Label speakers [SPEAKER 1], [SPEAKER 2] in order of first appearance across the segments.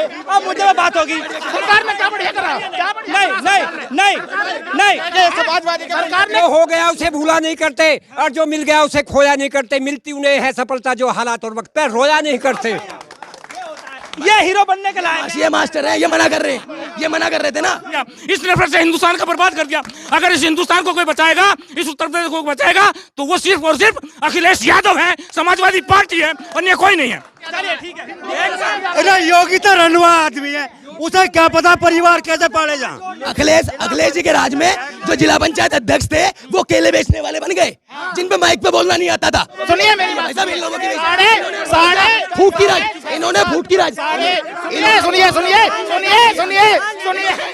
[SPEAKER 1] अब मुद्दे पे बात होगी।
[SPEAKER 2] सरकार ने क्या बढ़िया करा? क्या बढ़िया?
[SPEAKER 1] नहीं,
[SPEAKER 2] समाजवादी सरकार ने
[SPEAKER 3] जो हो गया उसे भूला नहीं करते और जो मिल गया उसे खोया नहीं करते। मिलती उन्हें है सफलता जो हालात और वक्त पर रोया नहीं करते।
[SPEAKER 1] ये हीरो बनने के लायक
[SPEAKER 4] ये मास्टर है, ये मना कर रहे थे ना।
[SPEAKER 2] इस नफरत से हिंदुस्तान का बर्बाद कर दिया। अगर इस हिंदुस्तान को कोई बचाएगा, इस उत्तर प्रदेश को बचाएगा, तो वो सिर्फ और सिर्फ अखिलेश यादव है, समाजवादी पार्टी है, अन्य कोई नहीं है।
[SPEAKER 1] चलिए ठीक है। अरे योगी तो रनवा आदमी है, उसे क्या पता परिवार कैसे पाले जाए।
[SPEAKER 4] अखिलेश जी के राज में जो जिला पंचायत अध्यक्ष थे वो केले बेचने वाले बन गए, जिन पे माइक पे बोलना नहीं आता था।
[SPEAKER 2] सुनिए मेरी बात,
[SPEAKER 4] ऐसा इन लोगों की
[SPEAKER 2] साढ़े
[SPEAKER 4] फूट की राज, इन्होंने फूट की राज,
[SPEAKER 2] सुनिए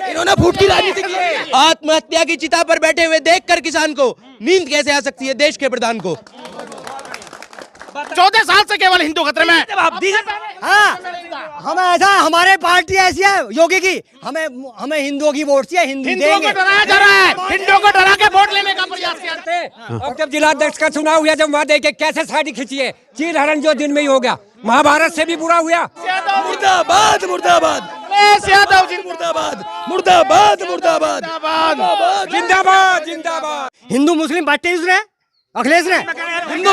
[SPEAKER 4] इन्होंने फूट की राजनीति की। आत्महत्या की चिता पर बैठे हुए देखकर किसान को नींद कैसे आ सकती है देश के प्रधान को?
[SPEAKER 2] 14 साल से केवल हिंदू खतरे में है।
[SPEAKER 1] हाँ, हमें ऐसा, हमारे पार्टी ऐसी है योगी की, हमें हिंदुओं की वोट चाहिए, हिंदू
[SPEAKER 2] हिंदुओं को डराया जा रहा है, हिंदुओं को डरा के वोट लेने का प्रयास करते हैं।
[SPEAKER 3] अब जब जिलाध्यक्ष का चुनाव हुआ, जब वहाँ देखे कैसे साड़ी खींची है, चीर हरण जो दिन में ही हो गया, महाभारत से भी बुरा हुआ।
[SPEAKER 4] मुर्दाबाद मुर्दाबाद
[SPEAKER 2] यादव जी
[SPEAKER 4] मुर्दाबाद मुर्दाबाद मुर्दाबाद
[SPEAKER 3] जिंदाबाद जिंदाबाद।
[SPEAKER 1] हिंदू मुस्लिम बांटे उसने, अखिलेश ने।
[SPEAKER 4] हिंदू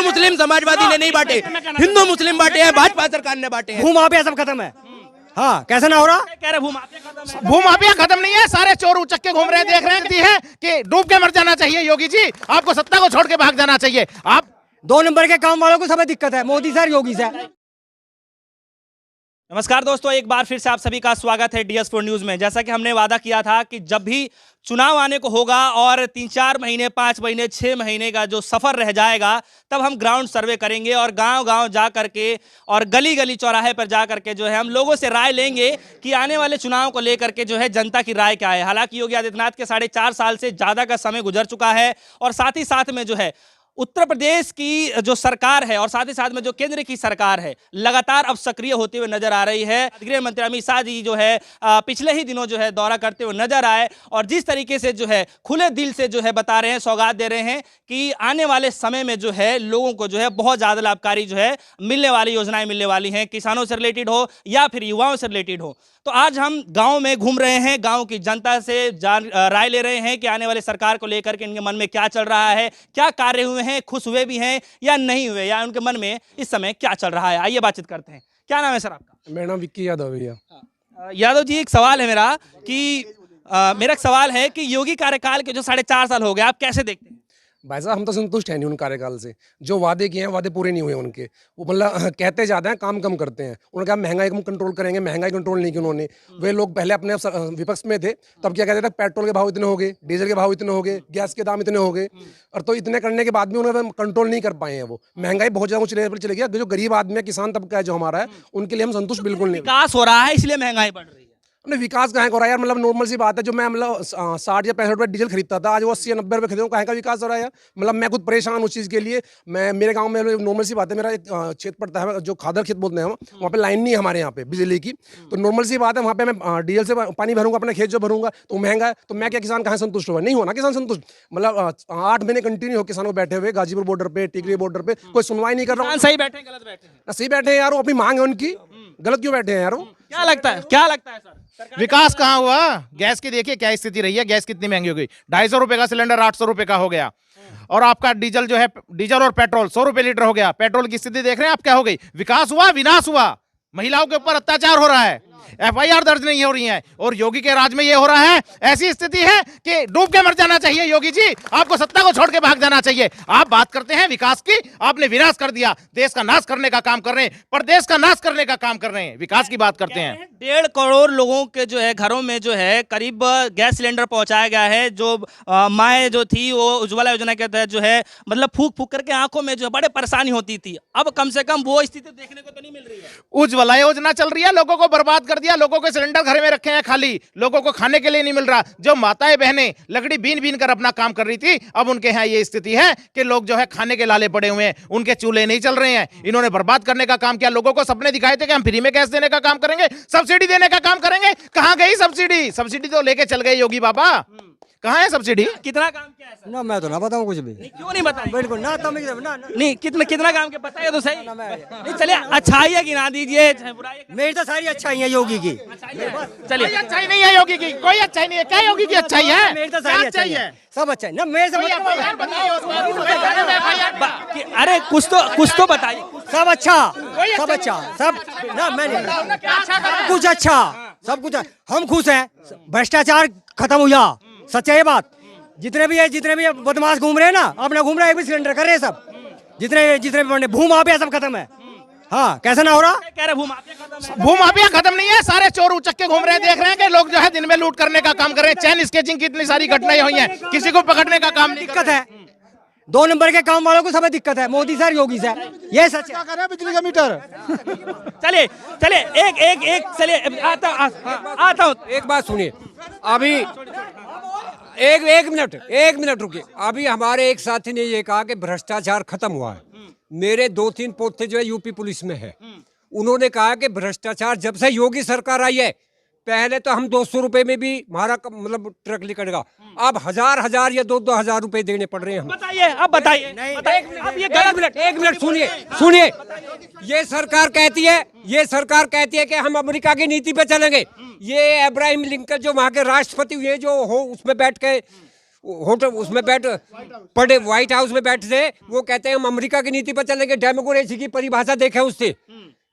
[SPEAKER 4] मुस्लिम समाजवादी ने नहीं बांटे, हिंदू मुस्लिम बांटे हैं, भाजपा सरकार ने बांटे हैं।
[SPEAKER 1] भूमाफिया सब खत्म है। हाँ, कैसे ना हो रहा?
[SPEAKER 2] कह रहे भूमाफिया खत्म नहीं है, सारे चोर उचक्के घूम रहे हैं, देख रहे हैं कि डूब के मर जाना चाहिए। योगी जी, आपको सत्ता को छोड़ के भाग जाना चाहिए। आप
[SPEAKER 1] 2 नंबर के काम वालों को सब दिक्कत है, मोदी सर, योगी सर।
[SPEAKER 5] नमस्कार दोस्तों, एक बार फिर से आप सभी का स्वागत है DS4 न्यूज़ में। जैसा कि हमने वादा किया था कि जब भी चुनाव आने को होगा और 3-4 महीने, 5 महीने, 6 महीने का जो सफ़र रह जाएगा, तब हम ग्राउंड सर्वे करेंगे और गांव-गांव जा करके और गली-गली चौराहे पर जा करके जो है हम लोगों से राय लेंगे कि आने वाले चुनाव को लेकर के जो है जनता की राय क्या है। हालांकि योगी आदित्यनाथ के 4.5 साल से ज़्यादा का समय गुजर चुका है और साथ ही साथ में जो है उत्तर प्रदेश की जो सरकार है और साथ ही साथ में जो केंद्र की सरकार है, लगातार अब सक्रिय होते हुए नजर आ रही है। गृह मंत्री अमित शाह जी जो है पिछले ही दिनों जो है दौरा करते हुए नजर आए और जिस तरीके से जो है खुले दिल से जो है बता रहे हैं, सौगात दे रहे हैं कि आने वाले समय में जो है लोगों को जो है बहुत ज़्यादा लाभकारी जो है मिलने वाली योजनाएं मिलने वाली हैं, किसानों से रिलेटेड हो या फिर युवाओं से रिलेटेड हो। तो आज हम गांव में घूम रहे हैं, गांव की जनता से राय ले रहे हैं कि आने वाले सरकार को लेकर के इनके मन में क्या चल रहा है, क्या कार्य हुए हैं, खुश हुए भी हैं या नहीं हुए, या उनके मन में इस समय क्या चल रहा है। आइए बातचीत करते हैं। क्या नाम है सर आपका?
[SPEAKER 6] मेरा नाम विक्की यादव भैया।
[SPEAKER 5] यादव जी, एक सवाल है मेरा एक सवाल है कि योगी कार्यकाल के जो 4.5 साल हो गए, आप कैसे देखते हैं?
[SPEAKER 6] भाई साहब, हम तो संतुष्ट हैं नहीं उन कार्यकाल से। जो वादे किए हैं वादे पूरे नहीं हुए उनके। वो मतलब कहते ज़्यादा हैं, काम कम करते हैं। उन्होंने कहा महंगाई कम कंट्रोल करेंगे, महंगाई कंट्रोल नहीं की उन्होंने। वे लोग पहले अपने विपक्ष में थे तब क्या कहते थे, पेट्रोल के भाव इतने हो गए, डीजल के भाव इतने हो गए, गैस के दाम इतने हो गए, और तो इतने करने के बाद भी उन्होंने कंट्रोल नहीं कर पाए हैं। वो महंगाई बहुत ज़्यादा ऊंचे लेवल पर चले गया। जो गरीब आदमी है, किसान तबका है जो हमारा है, उनके लिए हम संतुष्ट बिल्कुल नहीं।
[SPEAKER 5] विकास हो रहा है इसलिए महंगाई बढ़ रही है।
[SPEAKER 6] विकास कहाँ हो रहा है यार? मतलब नॉर्मल सी बात है, जो मैं मतलब 60 या 65 रुपये डीजल खरीदता था, आज वो 80 या 90 रुपये खरीदूँ, कहाँ का विकास हो रहा है यार? मतलब मैं खुद परेशान उस चीज़ के लिए। मैं मेरे गांव में नॉर्मल सी बात है, मेरा एक क्षेत्र पड़ता है जो खादर खेत बोलते हैं, वहाँ पे लाइन नहीं है हमारे यहाँ पे बिजली की। तो नॉर्मल सी बात है, वहाँ पे मैं डीजल से पानी भरूंगा, अपने खेत जो भरूंगा, तो महंगा है, तो मैं क्या किसान कहाँ संतुष्ट हुआ? नहीं होना किसान संतुष्ट। मतलब 8 महीने कंटिन्यू हो किसान को बैठे हुए गाजीपुर बॉर्डर पे, टिकरी बॉर्डर पे, कोई सुनवाई नहीं कर रहा।
[SPEAKER 5] सही बैठे गलत बैठे?
[SPEAKER 6] सही बैठे हैं यार, वो अपनी मांग है उनकी, गलत क्यों बैठे हैं यार?
[SPEAKER 5] क्या लगता है सर?
[SPEAKER 2] विकास कहाँ हुआ? गैस की देखिए क्या स्थिति रही है, गैस कितनी महंगी हो गई। 250 रुपए का सिलेंडर 800 रुपए का हो गया, और आपका डीजल जो है, डीजल और पेट्रोल 100 रुपए लीटर हो गया। पेट्रोल की स्थिति देख रहे हैं आप, क्या हो गई? विकास हुआ, विनाश हुआ। महिलाओं के ऊपर अत्याचार हो रहा है, FIR दर्ज नहीं हो रही है, और योगी के राज में ये हो रहा है। ऐसी स्थिति है कि डूब के मर जाना चाहिए। योगी जी, आपको सत्ता को छोड़ के भाग जाना चाहिए। आप बात करते हैं विकास की, आपने विनाश कर दिया। देश का नाश करने का काम कर रहे हैं, प्रदेश का नाश करने का काम कर रहे हैं। विकास की बात करते हैं।
[SPEAKER 5] 1.5 करोड़ लोगों के जो है घरों में जो है करीब गैस सिलेंडर पहुंचाया गया है। जो माएँ जो थी वो उज्ज्वला योजना के तहत जो है मतलब फूक फूक करके आंखों में जो है बड़े परेशानी होती थी। अब कम से कम वो स्थिति देखने को तो नहीं मिल रही है।
[SPEAKER 2] उज्ज्वला योजना चल रही है, लोगों को बर्बाद कर दिया। लोगों के सिलेंडर घर में रखे हैं खाली, लोगों को खाने के लिए नहीं मिल रहा। जो माताएं बहनें लकड़ी बीन बीन कर अपना काम कर रही थी, अब उनके यहाँ ये स्थिति है कि लोग जो है खाने के लाले पड़े हुए हैं, उनके चूल्हे नहीं चल रहे हैं। इन्होंने बर्बाद करने का काम किया। लोगों को सपने दिखाए थे कि हम फ्री में गैस देने का काम करेंगे, सब्सिडी देने का काम करेंगे। कहां गई सब्सिडी? सब्सिडी तो लेके चल गए योगी बाबा। कहाँ है सब्सिडी?
[SPEAKER 5] कितना काम किया है सर?
[SPEAKER 1] ना मैं तो ना बताऊं कुछ भी,
[SPEAKER 5] क्यों नहीं बताइए?
[SPEAKER 1] बिल्कुल ना, तब ना
[SPEAKER 5] नहीं, कितना कितना काम के बताइए तो सही। नहीं चलिए, अच्छाई है गिना दीजिए, बुराई है
[SPEAKER 1] मेरी तो सारी अच्छाई है योगी की,
[SPEAKER 5] चलिए।
[SPEAKER 2] कोई अच्छाई नहीं है योगी की, कोई अच्छाई नहीं है। क्या योगी की अच्छाई है?
[SPEAKER 1] मेरी तो
[SPEAKER 2] क्या
[SPEAKER 1] सारी
[SPEAKER 2] अच्छाई
[SPEAKER 1] अच्छाई
[SPEAKER 2] है?
[SPEAKER 1] है, सब अच्छा है ना मेरे से
[SPEAKER 5] अरे कुछ तो बताइए।
[SPEAKER 1] सब अच्छा, सब अच्छा, सब ना मैंने सब कुछ अच्छा, सब कुछ हम खुश हैं। भ्रष्टाचार खत्म हुआ, सच्चा ये बात। जितने भी है बदमाश घूम रहे हैं ना, अपना घूम रहे हैं, एक भी सिलेंडर कर रहे हैं सब। जितने भी भूमाफिया सब खत्म है। हाँ, कैसा ना हो रहा?
[SPEAKER 5] कह रहे भूमाफिया खत्म है।
[SPEAKER 2] भूमाफिया खत्म नहीं है, सारे चोर उचक्के घूम रहे हैं। देख रहे हैं कि लोग जो है दिन में लूट करने का काम कर रहे हैं। चैन स्केचिंग की इतनी सारी घटनाएं हुई हैं, किसी को पकड़ने का काम नहीं कर
[SPEAKER 1] दिक्कत है, 2 नंबर के काम वालों को सब दिक्कत है, मोदी सर, योगी सर, ये सच है।
[SPEAKER 6] कर बिजली का मीटर।
[SPEAKER 5] चलिए एक चलिए आता हूँ।
[SPEAKER 3] एक बात सुनिए, अभी एक मिनट रुकिए। अभी हमारे एक साथी ने ये कहा कि भ्रष्टाचार खत्म हुआ है। मेरे 2-3 पोते जो है यूपी पुलिस में है, उन्होंने कहा कि भ्रष्टाचार जब से योगी सरकार आई है, पहले तो हम 200 रुपए में भी हमारा मतलब ट्रक निकलेगा, अब हजार या 2 हजार रुपए देने पड़ रहे हैं हम।
[SPEAKER 5] बताइए, अब बताइए।
[SPEAKER 3] अब ये गलत, एक मिनट सुनिए। ये सरकार कहती है कि हम अमेरिका की नीति पे चलेंगे। ये अब्राहम लिंकन जो वहाँ के राष्ट्रपति हुए, जो हो उसमें बैठ के होटल उसमें पढ़े व्हाइट हाउस में बैठे थे, वो कहते हैं हम अमेरिका की नीति पर चलेंगे। डेमोक्रेसी की परिभाषा देखे उससे,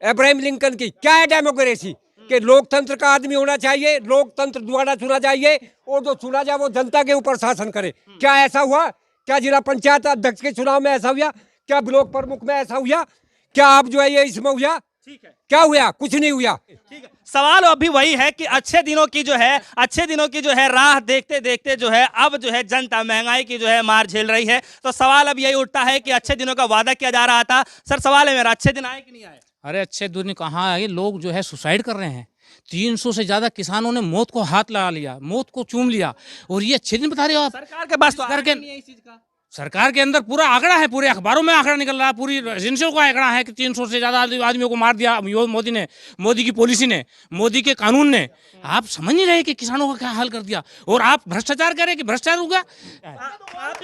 [SPEAKER 3] अब्राहम लिंकन की। क्या है डेमोक्रेसी? कि लोकतंत्र का आदमी होना चाहिए, लोकतंत्र द्वारा चुना जाइए, और जो चुना जाए वो जनता के ऊपर शासन करे। क्या ऐसा हुआ? क्या जिला पंचायत अध्यक्ष के चुनाव में ऐसा हुआ? क्या ब्लॉक प्रमुख में ऐसा हुआ? क्या अब जो है ये इसमें हुआ? क्या हुआ? कुछ नहीं हुआ।
[SPEAKER 5] सवाल अभी वही है कि अच्छे दिनों की जो है राह देखते देखते जो है अब जो है जनता महंगाई की जो है मार झेल रही है। तो सवाल अब यही उठता है कि अच्छे दिनों का वादा किया जा रहा था। सर सवाल है मेरा, अच्छे दिन आए कि नहीं आए?
[SPEAKER 7] अरे अच्छे दिन कहाँ आए? लोग जो है सुसाइड कर रहे हैं। 300 से ज्यादा किसानों ने मौत को हाथ लगा लिया, मौत को चूम लिया, और ये अच्छे दिन बता रहे हो आप?
[SPEAKER 5] सरकार के पास तो
[SPEAKER 7] सरकार
[SPEAKER 5] आंकड़ा नहीं है इस चीज का।
[SPEAKER 7] सरकार के अंदर पूरा आंकड़ा है, पूरे अखबारों में आंकड़ा निकल रहा है, पूरी एजेंसियों का आंकड़ा है कि 300 से ज्यादा आदमियों को मार दिया मोदी ने, मोदी की पॉलिसी ने, मोदी के कानून ने। आप समझ नहीं रहे कि किसानों का क्या हाल कर दिया, और आप भ्रष्टाचार करें कि भ्रष्टाचार होगा।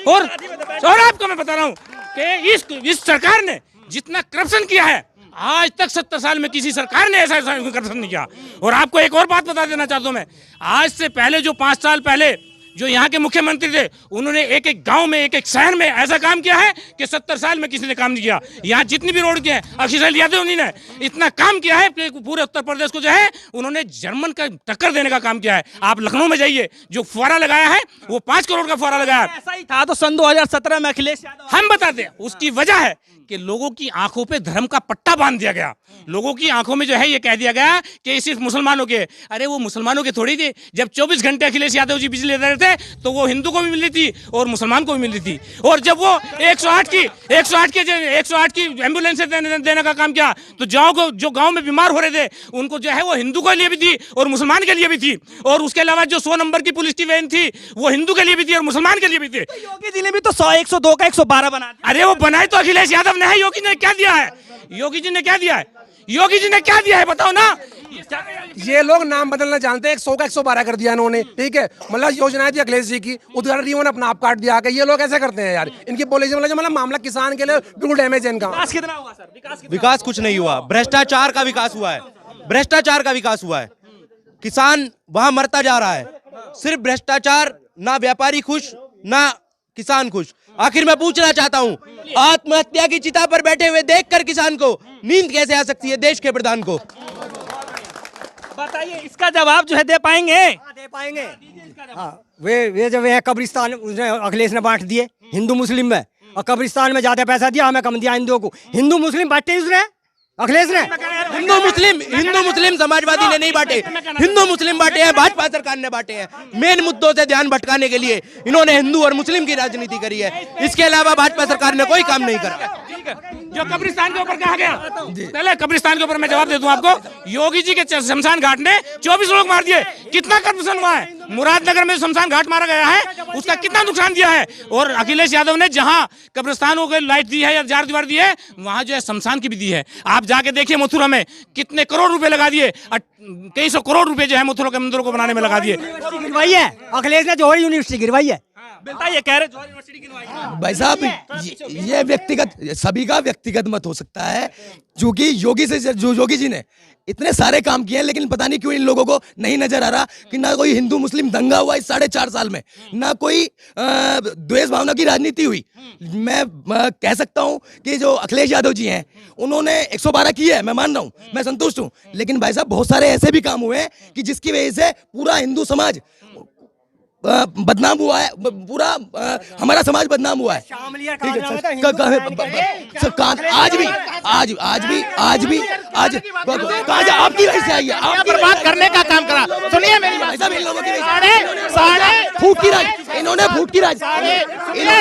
[SPEAKER 7] और आपको मैं बता रहा हूँ कि इस सरकार ने जितना करप्शन किया है, आज तक 70 साल में किसी सरकार ने ऐसा करप्शन नहीं किया। और आपको एक और बात बता देना चाहता हूं मैं, आज से पहले जो 5 साल पहले जो यहाँ के मुख्यमंत्री थे, उन्होंने एक गांव में, एक शहर में ऐसा काम किया है कि 70 साल में किसी ने काम नहीं किया। यहाँ जितनी भी रोड की है, अखिलेश यादव उन्होंने इतना काम किया है कि पूरे उत्तर प्रदेश को जो है उन्होंने जर्मन का टक्कर देने का काम किया है। आप लखनऊ में जाइए, जो फुहारा लगाया है वो 5 करोड़ का फुहारा लगाया है।
[SPEAKER 5] ऐसा ही था तो सन 2017 में अखिलेश यादव।
[SPEAKER 7] हम बताते हैं उसकी वजह है कि लोगों की आंखों पे धर्म का पट्टा बांध दिया गया। लोगों की आंखों में जो है ये कह दिया गया कि सिर्फ मुसलमानों के। अरे वो मुसलमानों के थोड़ी थे। जब 24 घंटे अखिलेश यादव जी बिजली दे रहे थे तो वो हिंदू को भी मिल रही थी और मुसलमान को भी मिल रही थी। और जब वो 108 की एम्बुलेंस देने का काम किया, तो जो गाँव में बीमार हो रहे थे उनको जो है वो हिंदू के लिए भी थी और मुसलमान के लिए भी थी। और उसके अलावा जो 100 नंबर की पुलिस की वैन थी वो हिंदू के लिए भी थी और मुसलमान के लिए भी थी।
[SPEAKER 5] योगी जी ने भी तो 100, 102 का 112 बना दिया।
[SPEAKER 7] अरे वो बनाए तो अखिलेश यादव ने है। योगी ने क्या दिया है? योगी जी ने क्या दिया है बताओ ना।
[SPEAKER 6] ये लोग नाम बदलना जानते हैं। 100 का 112 कर दिया इन्होंने, ठीक है। मतलब योजनाएं थी अखिलेश जी की, उद्घाटन इन्होंने अपना आप काट दिया। ये लोग ऐसे करते हैं यार। इनकी पॉलिसी मतलब मामला किसान के लिए बिल्कुल डैमेज है इनका।
[SPEAKER 5] विकास कितना हुआ सर?
[SPEAKER 8] विकास कुछ नहीं हुआ, भ्रष्टाचार का विकास हुआ है। भ्रष्टाचार का विकास हुआ है। किसान वहां मरता जा रहा है, सिर्फ भ्रष्टाचार। ना व्यापारी खुश, ना किसान खुश। आखिर मैं पूछना चाहता हूं, आत्महत्या की चिता पर बैठे हुए देखकर किसान को नींद कैसे आ सकती है? देश के प्रधान को
[SPEAKER 5] बताइए, इसका जवाब जो है दे पाएंगे?
[SPEAKER 1] दे पाएंगे। हाँ, वे जब है कब्रिस्तान उसने अखिलेश ने बांट दिए हिंदू मुस्लिम में, और कब्रिस्तान में ज्यादा पैसा दिया, हमें कम दिया हिंदुओं को। हिंदू मुस्लिम बांटे उसने, अखिलेश ने।
[SPEAKER 8] हिंदू मुस्लिम समाजवादी ने नहीं बांटे, हिंदू मुस्लिम बांटे हैं, भाजपा सरकार ने बांटे हैं। मेन मुद्दों से ध्यान भटकाने के लिए इन्होंने हिंदू और मुस्लिम की राजनीति करी है। इसके अलावा भाजपा सरकार ने कोई काम नहीं करा।
[SPEAKER 7] जो कब्रिस्तान के ऊपर कहा गया, पहले कब्रिस्तान के ऊपर मैं जवाब दे दूं आपको। योगी जी के शमशान घाट ने 24 लोग मार दिए। कितने कितना करप्शन हुआ है। मुरादनगर में शमशान घाट मारा गया है, उसका कितना नुकसान दिया है। और अखिलेश यादव ने जहां कब्रिस्तानों को लाइट दी है या चार दीवार दी है, वहां जो है शमशान की भी दी है। आप जाके देखिए मथुरा में कितने करोड़ रुपए लगा दिए, कई सौ करोड़ रुपए जो है मथुरा के मंदिरों को बनाने में लगा दिए।
[SPEAKER 1] गिरवाई है अखिलेश ने, जौहरी यूनिवर्सिटी गिरवाई है।
[SPEAKER 5] बताइए, कह रहे जौहरी यूनिवर्सिटी गिरवाई है।
[SPEAKER 4] भाई साहब ये व्यक्तिगत, सभी का व्यक्तिगत मत हो सकता है, क्योंकि योगी जी ने इतने सारे काम किए हैं, लेकिन पता नहीं क्यों इन लोगों को नहीं नजर आ रहा कि ना कोई हिंदू मुस्लिम दंगा हुआ इस 4.5 साल में, ना कोई द्वेष भावना की राजनीति हुई। मैं कह सकता हूं कि जो अखिलेश यादव जी हैं उन्होंने 112 की है, मैं मान रहा हूं, मैं संतुष्ट हूं, लेकिन भाई साहब बहुत सारे ऐसे भी काम हुए हैं कि जिसकी वजह से पूरा हिंदू समाज बदनाम हुआ है, पूरा हमारा समाज बदनाम हुआ है। आज आपकी वजह से आई है, आप
[SPEAKER 2] बर्बाद करने का काम करा। सुनिए मेरी बात,
[SPEAKER 4] इन लोगों की
[SPEAKER 2] साढ़े
[SPEAKER 4] फूट की राज, इन्होंने फूट की राज,
[SPEAKER 2] सुनिए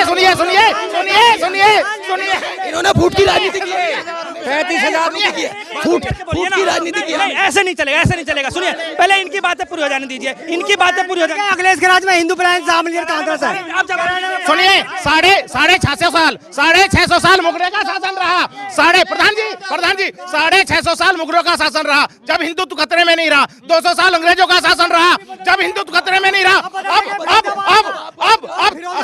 [SPEAKER 4] इन्होंने फूट की राजनीति की है, 35,000 की है, फूट की राजनीति की है।
[SPEAKER 5] ऐसे नहीं चलेगा, ऐसे नहीं चलेगा। सुनिए, पहले इनकी बातें पूरी हो जाने दीजिए, इनकी बातें पूरी हो जाने।
[SPEAKER 1] अखिलेश के राज में हिंदू प्लान कांग्रेस है।
[SPEAKER 2] सुनिए, साढ़े 600 साल मुगलों का शासन रहा। प्रधान जी 650 साल मुगलों का शासन रहा, जब हिंदुत्व खतरे में नहीं रहा। 200 साल अंग्रेजों का शासन रहा, जब हिंदुत्व खतरे में नहीं रहा। अब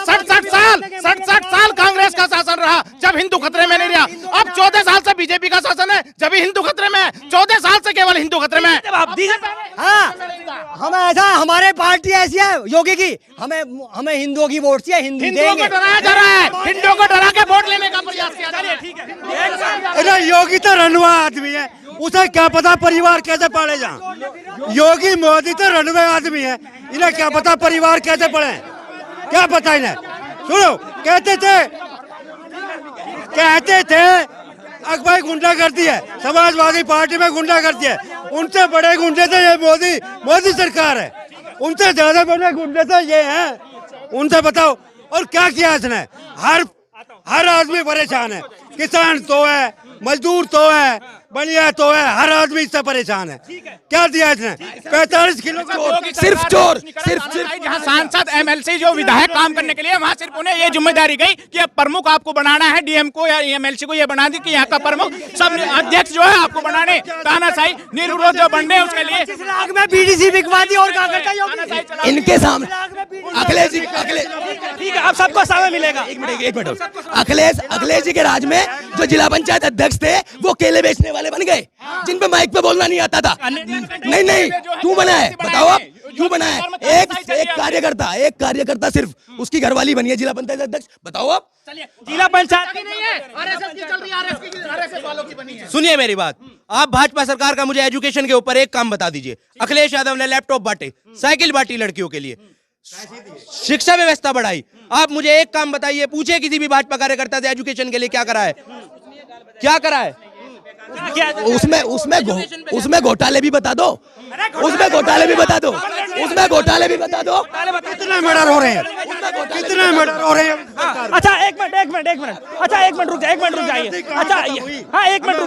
[SPEAKER 2] 67 साल कांग्रेस का शासन रहा, जब हिंदू खतरे में नहीं रहा। अब 14 साल से बीजेपी का शासन है, जब हिंदू खतरे में है। 14 साल से केवल हिंदू खतरे में है।
[SPEAKER 1] हाँ, हम ऐसा, हमारे पार्टी ऐसी है योगी की, हमें हिंदुओं की वोट चाहिए,
[SPEAKER 2] हिंदुओं को डराया जा रहा है, हिंदुओं को डरा के वोट लेने का प्रयास किया जा रहा है। ठीक है,
[SPEAKER 9] अरे योगी तो रनवा आदमी है, उसे क्या पता परिवार कैसे पाले जा। योगी मोदी तो रनवे आदमी है, इन्हें क्या पता परिवार कैसे पढ़े, क्या पता इन्हें। सुनो, कहते थे अकबर गुंडागर्दी है, समाजवादी पार्टी में गुंडागर्दी है। उनसे बड़े गुंडे तो ये मोदी सरकार है, उनसे ज्यादा बड़े गुंडे तो ये हैं। उनसे बताओ, और क्या किया इसने। हर आदमी परेशान है, किसान तो है, मजदूर तो है, बनिया तो है, हर आदमी इससे परेशान है। क्या दिया इसने? 45 किलो
[SPEAKER 4] सिर्फ चोर।
[SPEAKER 2] जहाँ सांसद एमएलसी जो विधायक काम करने के लिए, वहाँ सिर्फ उन्हें ये जिम्मेदारी गई कि अब प्रमुख आपको बनाना है, डीएम को या एमएलसी को ये बना दी कि यहाँ का प्रमुख, सब अध्यक्ष जो है आपको बनाने, तानाशाही निर्विरोध जो बनने उसके लिए
[SPEAKER 1] बीडीसी बिकवा दी। और क्या करता है
[SPEAKER 4] इनके सामने अखिलेश जी,
[SPEAKER 5] ठीक है, अब सबको समय मिलेगा।
[SPEAKER 4] एक मिनट अखिलेश जी के राज में जो जिला पंचायत अध्यक्ष थे वो केले बेचने वाले बन गए, जिन पे माइक पे बोलना नहीं आता था। नहीं, क्यों बना है बताओ आप, क्यों बना है? एक कार्यकर्ता सिर्फ उसकी घरवाली बनी है जिला पंचायत अध्यक्ष, बताओ आप।
[SPEAKER 5] जिला पंचायत
[SPEAKER 8] सुनिए मेरी बात, आप भाजपा सरकार का मुझे एजुकेशन के ऊपर एक काम बता दीजिए। अखिलेश यादव ने लैपटॉप बांटे, साइकिल बांटी लड़कियों के लिए, शिक्षा व्यवस्था बढ़ाई। आप मुझे एक काम बताइए, पूछे किसी भी भाजपा कार्यकर्ता से एजुकेशन के लिए क्या करा है, क्या करा है?
[SPEAKER 4] उसमें घोटाले भी बता दो, उसमें घोटाले भी बता दो।
[SPEAKER 9] कितने मर्डर हो रहे हैं, कितने मर्डर हो रहे हैं।
[SPEAKER 5] अच्छा एक मिनट, अच्छा एक मिनट रुक जाइए। अच्छा हाँ, एक मिनट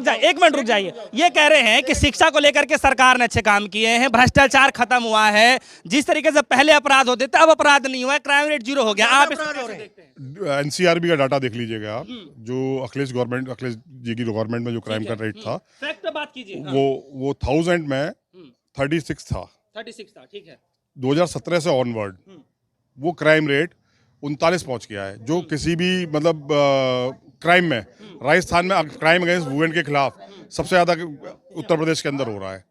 [SPEAKER 5] रुक जाइए। ये कह रहे हैं कि शिक्षा को लेकर के सरकार ने अच्छे काम किए हैं, भ्रष्टाचार खत्म हुआ है, जिस तरीके से पहले अपराध होते थे अब अपराध नहीं हुआ है, क्राइम रेट 0 हो गया। आप
[SPEAKER 10] एनसीआरबी का डाटा देख लीजिएगा आप, जो अखिलेश जी की गवर्नमेंट में जो क्राइम का रेट था,
[SPEAKER 5] बात कीजिए,
[SPEAKER 10] वो 1000 में 36 था,
[SPEAKER 5] ठीक है।
[SPEAKER 10] 2017 से ऑनवर्ड वो क्राइम रेट 39 पहुंच गया है, जो किसी भी मतलब क्राइम में, राजस्थान में क्राइम अगेंस्ट वुमेन के खिलाफ सबसे ज्यादा उत्तर प्रदेश के अंदर हो रहा है।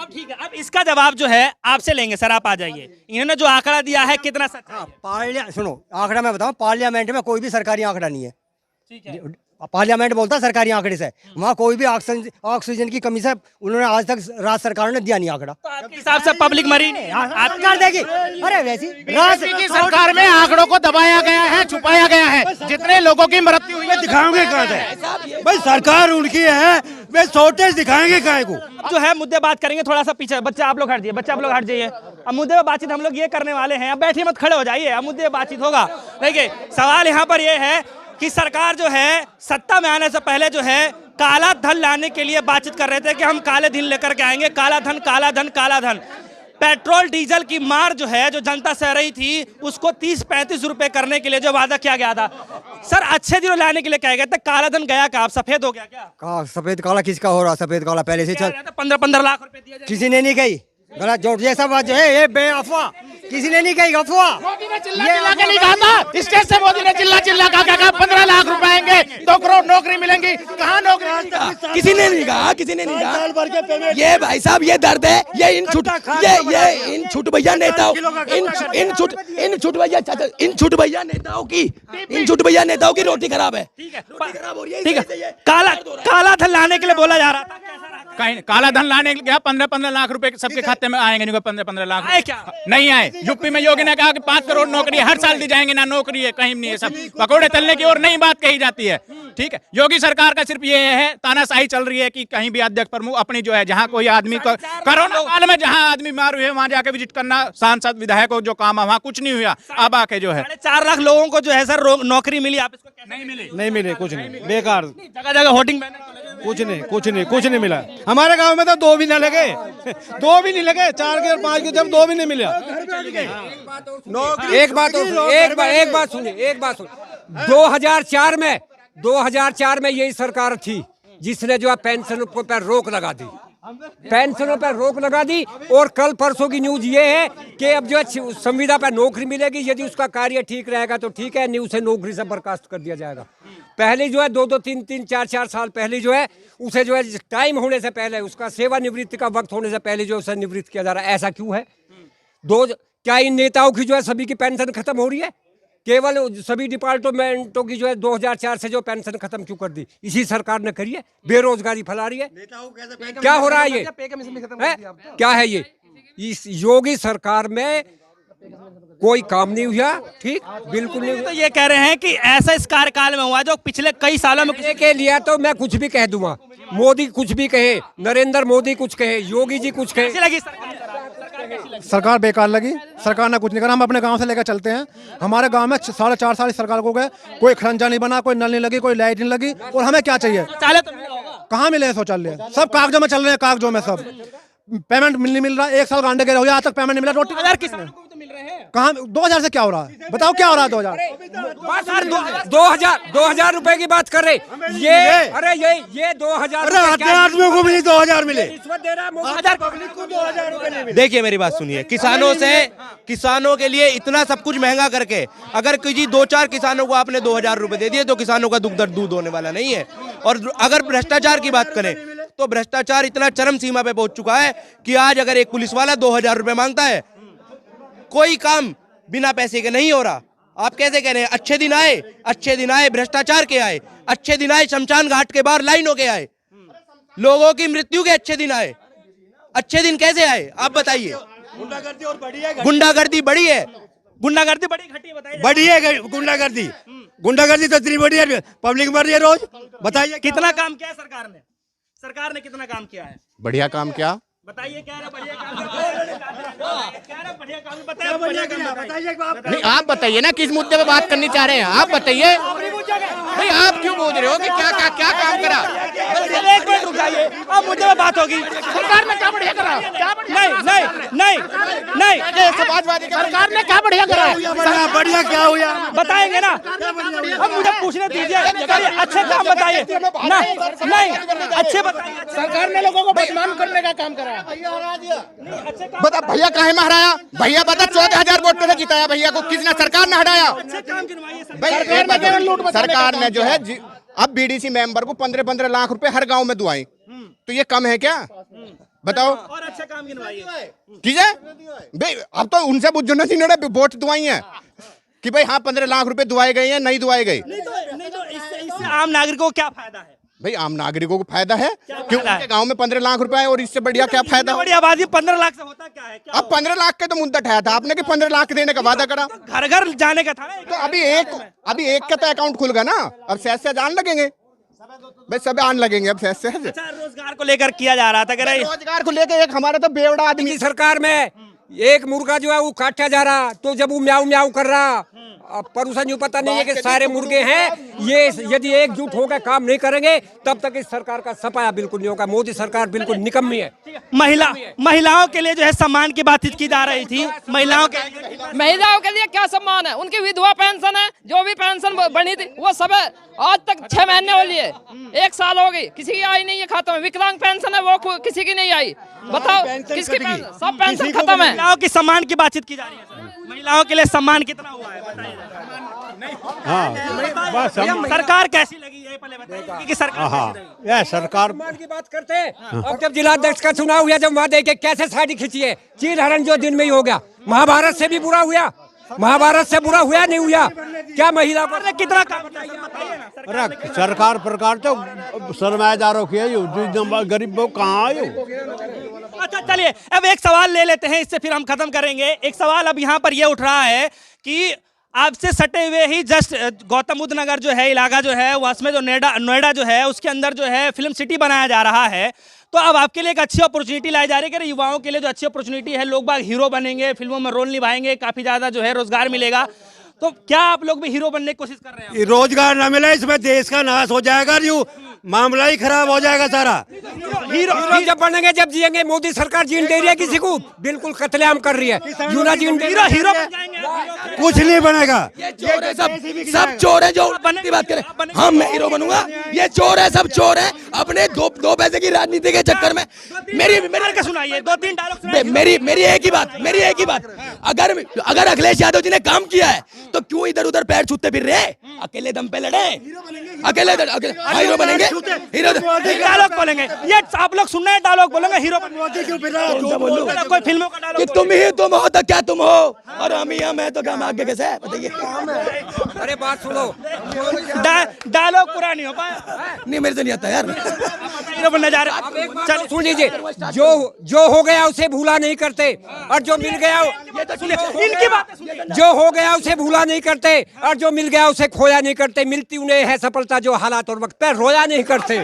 [SPEAKER 5] ठीक है, अब इसका जवाब जो है आपसे लेंगे सर, आप आ जाइए। इन्होंने जो आंकड़ा दिया है कितना सच है?
[SPEAKER 1] सुनो, आंकड़ा मैं बताऊं, पार्लियामेंट में कोई भी सरकारी आंकड़ा नहीं है।
[SPEAKER 5] ठीक है,
[SPEAKER 1] पार्लियामेंट बोलता है सरकारी आंकड़े से, वहाँ कोई भी ऑक्सीजन की कमी से उन्होंने आज तक राज्य सरकार ने दिया नहीं आंकड़ा।
[SPEAKER 5] तो आपके हिसाब से पब्लिक मरी नहीं,
[SPEAKER 1] सरकार देगी। अरे वैसी
[SPEAKER 2] राज्य सरकार में आंकड़ों को दबाया गया है, छुपाया गया है। जितने लोगों की मृत्यु हुई है
[SPEAKER 9] दिखाओगे कहाँ से? भाई सरकार उनकी है, वे शॉर्टेज दिखाएंगे काहे को?
[SPEAKER 5] जो है मुद्दे बात करेंगे, थोड़ा सा पीछे बच्चा आप लोग हट जाइए, अब मुद्दे पे बातचीत हम लोग ये करने वाले हैं। अब बैठिए मत, खड़े हो जाइए, अब मुद्दे पे बातचीत होगा। देखिए सवाल यहाँ पर ये है कि सरकार जो है सत्ता में आने से पहले जो है काला धन लाने के लिए बातचीत कर रहे थे कि हम काले धन लेकर के आएंगे, काला धन। पेट्रोल डीजल की मार जो है, जो जनता सह रही थी, उसको 30-35 रुपए करने के लिए जो वादा किया गया था, सर अच्छे दिन लाने के लिए कहा गया था, काला धन गया कहाँ, सफेद हो गया क्या?
[SPEAKER 1] सफेद काला किसका हो रहा? सफेद काला पहले से चल
[SPEAKER 5] 15-15 लाख रुपए दिया जाए।
[SPEAKER 1] किसी ने नहीं कही, गलत जोड़ ये सब बात जो है ये बेअफवाह, किसी ने नहीं कही, अफवाह।
[SPEAKER 2] चिल्ला के नहीं कहा था, स्टेज से मोदी ने चिल्ला कहा 15 लाख रुपए आएंगे, 2 करोड़ नौकरी मिलेंगी, कहाँ नौकरी?
[SPEAKER 4] किसी ने नहीं कहा, किसी ने नहीं कहा। ये भाई साहब ये दर्द है, ये इन छुट भैया नेताओं, इन छुट भैया नेताओं की रोटी खराब है।
[SPEAKER 5] ठीक है, काला धन लाने के लिए बोला जा रहा था,
[SPEAKER 7] कहीं काला धन लाने के लिए 15-15 लाख रुपए सबके खाते में आएंगे, नहीं 15-15 लाख
[SPEAKER 5] आए क्या?
[SPEAKER 7] नहीं आए। यूपी में योगी ने कहा कि 5 करोड़ नौकरी हर साल दी जाएंगे, ना नौकरी है, कहीं नहीं है, सब पकौड़े तलने की और नई बात कही जाती है। ठीक है, योगी सरकार का सिर्फ ये है, तानाशाही चल रही है कि कहीं भी अध्यक्ष प्रमुख अपनी जो है, जहां कोई आदमी कोरोना काल में जहां आदमी मार हुए वहां जाके विजिट करना, सांसद विधायकों जो काम है वहां कुछ नहीं हुआ। अब आके जो है
[SPEAKER 5] 4 लाख लोगों को जो है सर नौकरी मिली, आप इसको
[SPEAKER 7] नहीं मिली,
[SPEAKER 9] नहीं मिले, कुछ नहीं, बेकार,
[SPEAKER 5] जगह जगह होर्डिंग बैनर
[SPEAKER 9] कुछ नहीं मिला। हमारे गांव में तो 2 भी ना लगे, 2 भी नहीं लगे, 4 के और 5 के, जब 2 भी नहीं मिला।
[SPEAKER 3] एक बात सुनिए 2004 में यही सरकार थी जिसने जो है पेंशनों पर रोक लगा दी, और कल परसों की न्यूज ये है कि अब जो है संविदा पर नौकरी मिलेगी, यदि उसका कार्य ठीक रहेगा तो ठीक है, नहीं उसे नौकरी से बर्खास्त कर दिया जाएगा। पहले जो है 2-2, 3-3, 4-4 साल पहले जो है उसे जो है टाइम होने से पहले, उसका सेवानिवृत्ति का वक्त होने से पहले जो उसे निवृत्त किया जा रहा है। ऐसा क्यों है? क्या इन नेताओं की जो है सभी की पेंशन खत्म हो रही है? केवल सभी डिपार्टमेंटों की जो है 2004 से जो पेंशन खत्म क्यों कर दी? इसी सरकार ने करी है, बेरोजगारी फैला रही है। क्या हो रहा है ये? क्या है ये? इस योगी सरकार में कोई काम नहीं हुआ, ठीक, बिल्कुल नहीं।
[SPEAKER 5] तो ये कह रहे हैं कि ऐसा इस कार्यकाल में हुआ जो पिछले कई सालों में
[SPEAKER 3] के लिया तो मैं कुछ भी कह दूंगा, मोदी कुछ भी कहे, नरेंद्र मोदी कुछ कहे, योगी जी कुछ कहे,
[SPEAKER 5] लगी
[SPEAKER 9] सरकार बेकार लगी, सरकार ने कुछ नहीं करा। हम अपने गांव से लेकर चलते हैं, हमारे गांव में 4.5 साल सरकार को गए, कोई खरंजा नहीं बना, कोई नल नहीं लगी, कोई लाइट नहीं लगी, और हमें क्या चाहिए? कहाँ मिले हैं शौचालय? सब कागजों में चल रहे हैं, कागजों में सब पेमेंट नहीं मिल रहा। 1 साल गांडे गए हो, आज तक पेमेंट नहीं मिला। रोटी कहाँ? 2000 से क्या हो रहा है? बताओ क्या हो रहा है?
[SPEAKER 3] 2000 रुपए की बात कर रहे ये, अरे ये 2000
[SPEAKER 9] आदमियों को भी 2000 मिले।
[SPEAKER 8] देखिए मेरी बात सुनिए, किसानों के लिए इतना सब कुछ महंगा करके अगर किसी 2-4 किसानों को आपने 2000 रुपए दे दिए तो किसानों का दुख दर्द दूध होने वाला नहीं है। और अगर भ्रष्टाचार की बात करें तो भ्रष्टाचार इतना चरम सीमा पे पहुंच चुका है कि आज अगर एक पुलिस वाला 2000 रुपए मांगता है, कोई काम बिना पैसे के नहीं हो रहा। आप कैसे कह रहे हैं? अच्छे दिन आए, भ्रष्टाचार के आए, अच्छे दिन आए, शमशान घाट के बाहर लाइनों के आए, लोगों की मृत्यु के अच्छे दिन आए। अच्छे दिन कैसे आए आप बताइए? गुंडागर्दी बढ़ी है,
[SPEAKER 5] गुंडागर्दी बड़ी घटी है, बताइए।
[SPEAKER 9] बढ़ी है गुंडागर्दी तो इतनी बड़ी है, पब्लिक मर रही है रोज। बताइए
[SPEAKER 5] कितना काम किया है सरकार ने कितना काम किया है?
[SPEAKER 2] बढ़िया काम क्या
[SPEAKER 5] बताइए, क्या रहा बढ़िया काम बताइए।
[SPEAKER 2] नहीं, आप बताइए ना किस मुद्दे पे बात करनी चाह रहे हैं, आप बताइए। नहीं, आप क्यों बोल रहे हो कि क्या काम करा?
[SPEAKER 5] एक मिनट रुक जाइए, अब मुद्दे पे बात होगी।
[SPEAKER 2] सरकार ने क्या बढ़िया करा?
[SPEAKER 5] नहीं,
[SPEAKER 2] समाजवादी सरकार ने क्या बढ़िया करा?
[SPEAKER 9] बढ़िया क्या हुआ
[SPEAKER 5] बताएंगे ना, अब मुझे पूछने दीजिए। अच्छे काम बताइए ना, नहीं अच्छे बताइए।
[SPEAKER 2] सरकार ने लोगों को बदनाम करने का काम करा। बता भैया काहे में हराया? भैया बता 14,000 वोटों से जिताया भैया को, किसने? सरकार ने हटाया। सरकार ने जो है अब बीडीसी मेंबर को 15-15 लाख रुपए हर गांव में दुआई, तो ये कम है क्या? बताओ।
[SPEAKER 5] और अच्छे काम गिनवाइए
[SPEAKER 2] भाई, अब तो उनसे बुझना जिन्होंने वोट दुआई है कि भाई हाँ 15 लाख रुपए दुआए गए हैं, नहीं दुआए गए।
[SPEAKER 5] नहीं तो इससे आम नागरिकों को क्या फायदा है?
[SPEAKER 2] भाई आम नागरिकों को फायदा है, क्यों? उनके गांव में 15 लाख रुपए है, और इससे बढ़िया क्या फायदा?
[SPEAKER 5] बड़ी आबादी 15 लाख से होता क्या है?
[SPEAKER 2] अब 15 लाख के तो मुद्दा उठाया था आपने कि 15 लाख देने का वादा करा,
[SPEAKER 5] घर घर जाने का था ना।
[SPEAKER 2] तो अभी एक का तो अकाउंट खुल गया ना, अब सहज आन लगेंगे भाई, सब आन लगेंगे अब सहज।
[SPEAKER 5] अच्छा, रोजगार को लेकर किया जा रहा था, कह रहे
[SPEAKER 2] रोजगार को लेकर एक हमारा तो बेवड़ा आदमी
[SPEAKER 3] सरकार में एक मुर्गा जो है वो काटा जा रहा, तो जब वो म्याऊ म्याऊ कर रहा, परूसन यूं पता नहीं है कि सारे मुर्गे हैं। ये यदि एकजुट होकर काम नहीं करेंगे तब तक इस सरकार का सफाया बिल्कुल नहीं होगा। मोदी सरकार बिल्कुल निकम्मी है।
[SPEAKER 5] महिलाओं के लिए जो है सम्मान की बातचीत की जा रही थी। महिलाओं
[SPEAKER 11] के लिए क्या सम्मान है? उनकी विधवा पेंशन है, जो भी पेंशन बनी थी वो सब है। आज तक 6 महीने हो लिए, 1 साल हो गई, किसी की आई नहीं है खाते में। विकलांग पेंशन है वो किसी की नहीं आई। बताओ किसकी पेंशन? सब पेंशन खत्म है।
[SPEAKER 5] महिलाओं की सम्मान की बातचीत की जा रही है सर। महिलाओं के लिए सम्मान कितना हुआ है बताइए। सरकार कैसी लगी है पहले बताइए कि सरकार
[SPEAKER 9] यह सरकार
[SPEAKER 3] सम्मान की बात करते हैं। अब जब जिलाध्यक्ष का चुनाव हुआ, जब वहाँ देखे कैसे साड़ी खींची है, चीर हरण जो दिन में ही हो गया। महाभारत से भी बुरा हुआ, महाभारत से बुरा हुआ नहीं हुआ क्या? महिला पर कितना काम
[SPEAKER 9] अरे सरकार प्रकार तो सरमायादारों की है, गरीब लोग कहाँ आए।
[SPEAKER 5] अच्छा चलिए अब एक सवाल ले लेते हैं, इससे फिर हम खत्म करेंगे। एक सवाल अब यहाँ पर ये उठ रहा है कि आपसे सटे हुए ही जस्ट गौतम बुद्ध नगर जो है इलाका जो है, उसमें जो नोएडा जो है उसके अंदर जो है फिल्म सिटी बनाया जा रहा है। तो अब आपके लिए एक अच्छी अपॉर्चुनिटी लाई जा रही है कि युवाओं के लिए जो अच्छी अपॉर्चुनिटी है, लोग बाग हीरो बनेंगे, फिल्मों में रोल निभाएंगे, काफी ज्यादा जो है रोजगार मिलेगा। तो क्या आप लोग भी हीरो बनने की कोशिश कर रहे हैं?
[SPEAKER 9] रोजगार ना मिले इसमें देश का नाश हो जाएगा, यूं मामला ही खराब हो जाएगा सारा।
[SPEAKER 3] हीरो जब बनेंगे जब जिएंगे। मोदी सरकार जीने दे रही है किसी को? बिल्कुल कत्लेआम कर रही है। यूना जीन
[SPEAKER 5] हीरो
[SPEAKER 9] कुछ नहीं बनेगा।
[SPEAKER 4] ये चोर है, सब चोर है जो बनने की बात करें। हाँ मैं हीरो बनूंगा, ये चोर है, सब चोर है। अपने दो पैसे की राजनीति के चक्कर में मेरी
[SPEAKER 5] सुनाइए 2-3 डायलॉग।
[SPEAKER 4] मेरी एक ही बात, अगर अखिलेश यादव जी ने काम किया है तो क्यों इधर उधर पैर छूते फिर रहे? अकेले दम पे लड़े, अकेले हीरो बनेंगे, हीरो
[SPEAKER 5] डायलॉग बोलेंगे। ये आप लोग सुन रहे हैं, डायलॉग बोलेंगे हीरो कोई फिल्मों का डायलॉग
[SPEAKER 4] कि तुम ही तुम हो तो क्या तुम हो, और हम ही मैं तो क्या आगे कैसे है बताइए।
[SPEAKER 3] अरे बात सुनो,
[SPEAKER 5] डायलॉग पूरा नहीं हो पाया।
[SPEAKER 4] नहीं मेरे से नहीं आता यार।
[SPEAKER 5] हीरो बनने जा रहे।
[SPEAKER 3] चल सुन लीजिए, जो हो गया उसे भूला नहीं करते, और जो मिल गया
[SPEAKER 5] इनकी बात
[SPEAKER 3] जो हो गया उसे भूला नहीं करते, और जो मिल गया उसे खोया नहीं करते। मिलती उन्हें है सफलता जो हालात और वक्त पर रोया नहीं करते।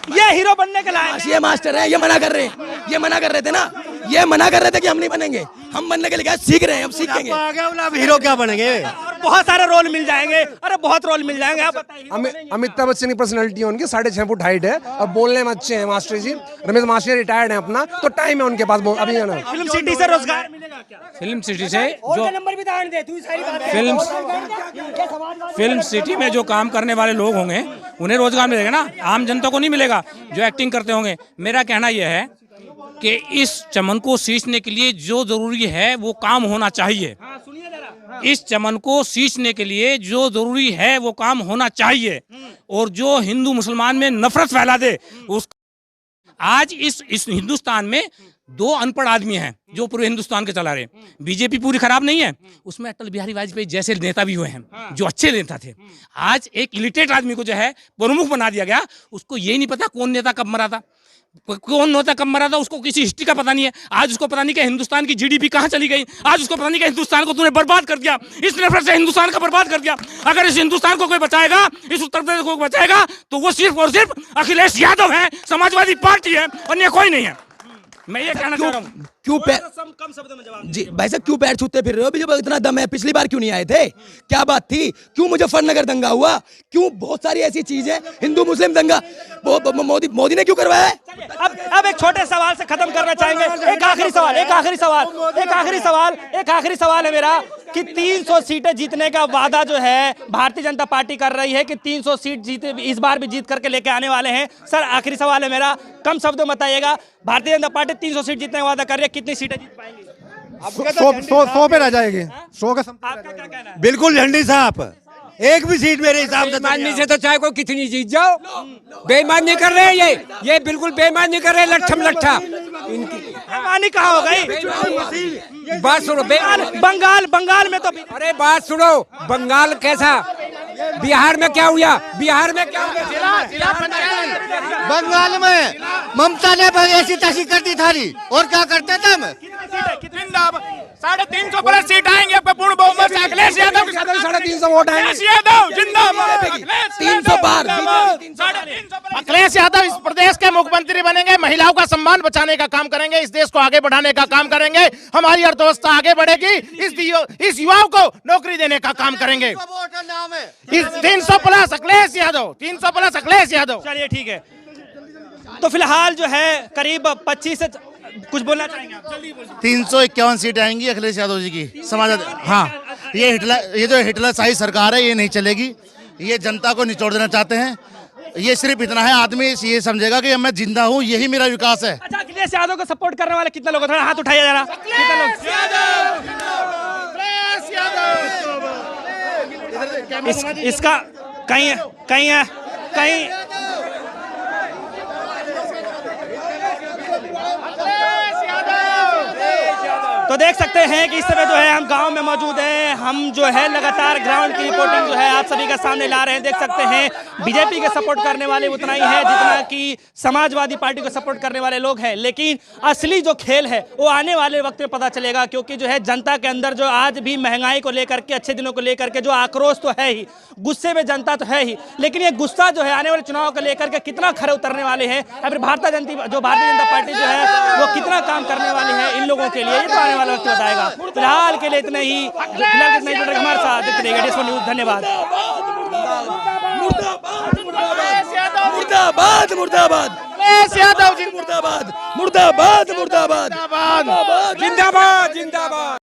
[SPEAKER 5] ये हीरो बनने के लायक
[SPEAKER 4] ये मास्टर है, ये मना कर रहे थे ना, ये मना कर रहे थे कि हम नहीं बनेंगे। हम बनने के लिए क्या सीख रहे हैं, हम सीखेंगे।
[SPEAKER 9] अब हीरो क्या बनेंगे?
[SPEAKER 5] बहुत सारे रोल मिल जाएंगे। अरे बहुत रोल मिल जाएंगे। आप बताइए।
[SPEAKER 6] अमिताभ बच्चन की पर्सनैलिटी है, उनकी 6.5 फुट हाइट है और बोलने में अच्छे हैं मास्टर जी। रमेश मास्टर रिटायर्ड है अपना, तो टाइम है उनके पास अभी है ना।
[SPEAKER 5] फिल्म सिटी से रोजगार मिलेगा क्या?
[SPEAKER 7] फिल्म सिटी से जो फिल्म सिटी में जो काम करने वाले लोग होंगे उन्हें रोजगार मिलेगा ना, आम जनता को नहीं मिलेगा जो एक्टिंग करते होंगे। मेरा कहना यह है कि इस चमन को सींचने के लिए जो जरूरी है वो काम होना चाहिए। इस चमन को सींचने के लिए जो जरूरी है वो काम होना चाहिए, और जो हिंदू मुसलमान में नफरत फैला दे उस आज इस हिंदुस्तान में 2 अनपढ़ आदमी हैं जो पूरे हिंदुस्तान के चला रहे। बीजेपी पूरी खराब नहीं है, उसमें अटल बिहारी वाजपेयी जैसे नेता भी हुए हैं जो अच्छे नेता थे। आज एक इलिटरेट आदमी को जो है प्रमुख बना दिया गया, उसको ये नहीं पता कौन नेता कब मरा था, उसको किसी हिस्ट्री का पता नहीं है। आज उसको पता नहीं कि हिंदुस्तान की जीडीपी कहाँ चली गई, आज उसको पता नहीं कि हिंदुस्तान को तूने बर्बाद कर दिया, इस नफरत से हिंदुस्तान का बर्बाद कर दिया। अगर इस हिंदुस्तान को कोई बचाएगा, इस उत्तर प्रदेश को बचाएगा, तो वो सिर्फ और सिर्फ अखिलेश यादव है, समाजवादी पार्टी है, अन्य कोई नहीं है। मैं ये कहना चाह रहा हूँ।
[SPEAKER 4] क्यों कम शब्दों में जवाब जी भाई साहब, क्यों पैर छूते फिर रहे हो? जब इतना दम है, पिछली बार क्यों नहीं आए थे? क्या बात थी? क्यों मुजफ्फरनगर दंगा हुआ? क्यों बहुत सारी ऐसी चीजें, हिंदू मुस्लिम दंगा मोदी ने क्यों करवाया है?
[SPEAKER 5] अब एक छोटे सवाल से खत्म करना चाहेंगे। एक आखिरी सवाल है मेरा कि 300 सीटें जीतने का वादा जो है भारतीय जनता पार्टी कर रही है कि 300 सीट जीते, इस बार भी जीत करके लेके आने वाले हैं। सर आखिरी सवाल है मेरा, कम शब्दों में बताइएगा, भारतीय जनता पार्टी 300 सीट जीतने का वादा कर रही है, कितनी सीटें जीत पाएंगी?
[SPEAKER 9] 100 पे रह जाएगी। 100 का
[SPEAKER 5] आपका क्या कहना है?
[SPEAKER 9] बिल्कुल झंडी साहब, एक भी सीट मेरे हिसाब से
[SPEAKER 3] बेईमानी से तो चाहे कोई कितनी जीत जाओ, बेईमान नहीं कर रहे हैं ये बिल्कुल बेईमान नहीं कर रहे। लट्ठम लट्ठा इनकी
[SPEAKER 5] बेईमानी कहाँ हो गई?
[SPEAKER 3] बात सुनो,
[SPEAKER 5] बंगाल में तो
[SPEAKER 3] अरे बात सुनो, बंगाल कैसा बिहार में क्या हुआ? बिहार में क्या हुआ?
[SPEAKER 9] बंगाल में ममता ने ऐसी तैसी कर दी थारी, और क्या करते थे हम?
[SPEAKER 2] 350 प्लस सीट आएंगे पूर्ण बहुमत से अखिलेश यादव
[SPEAKER 6] 350 वोट आएंगे।
[SPEAKER 2] अखिलेश यादव जिंदाबाद।
[SPEAKER 4] 300 पार।
[SPEAKER 2] अखिलेश यादव इस प्रदेश के मुख्यमंत्री बनेंगे, महिलाओं का सम्मान बचाने का काम करेंगे, इस देश को आगे बढ़ाने का काम करेंगे, हमारी अर्थव्यवस्था आगे बढ़ेगी, इस युवाओं को नौकरी देने का काम करेंगे। इस 300 प्लस अखिलेश यादव, 300 प्लस अखिलेश यादव।
[SPEAKER 5] चलिए ठीक है, तो फिलहाल जो है करीब 25 से कुछ बोलना चाहेंगे आप?
[SPEAKER 9] 351 सीट आएंगी अखिलेश यादव जी की समाज। हाँ, ये जो हिटलर शाही सरकार है ये नहीं चलेगी, ये जनता को निचोड़ देना चाहते हैं। ये सिर्फ इतना है, आदमी ये समझेगा कि मैं जिंदा हूँ, यही मेरा विकास है।
[SPEAKER 5] अच्छा, अखिलेश यादव को सपोर्ट करने वाले कितने लोग हैं? थोड़ा हाथ उठाइए जरा। कितने लोग? इसका कहीं तो देख सकते हैं कि इस समय जो है हम गांव में मौजूद हैं, हम जो है लगातार ग्राउंड की रिपोर्टिंग जो है आप सभी के सामने ला रहे हैं। देख सकते हैं बीजेपी के सपोर्ट करने वाले उतना ही है जितना कि समाजवादी पार्टी को सपोर्ट करने वाले लोग हैं, लेकिन असली जो खेल है वो आने वाले वक्त में पता चलेगा, क्योंकि जो है जनता के अंदर जो आज भी महंगाई को लेकर के, अच्छे दिनों को लेकर के जो आक्रोश तो है ही, गुस्से में जनता तो है ही, लेकिन ये गुस्सा जो है आने वाले चुनाव को लेकर के कितना खरे उतरने वाले हैं, या फिर भारतीय जनता पार्टी जो है वो कितना काम करने वाली है इन लोगों के लिए, ये तो आने वाला वक्त बताएगा। फिलहाल के लिए इतना ही, हमारे साथ देखते रहिएगा DS4 न्यूज़। धन्यवाद।
[SPEAKER 4] मुर्दाबाद मुर्दाबाद
[SPEAKER 2] अखिलेश यादव जी
[SPEAKER 4] मुर्दाबाद मुर्दाबाद मुर्दाबाद
[SPEAKER 3] जिंदाबाद जिंदाबाद।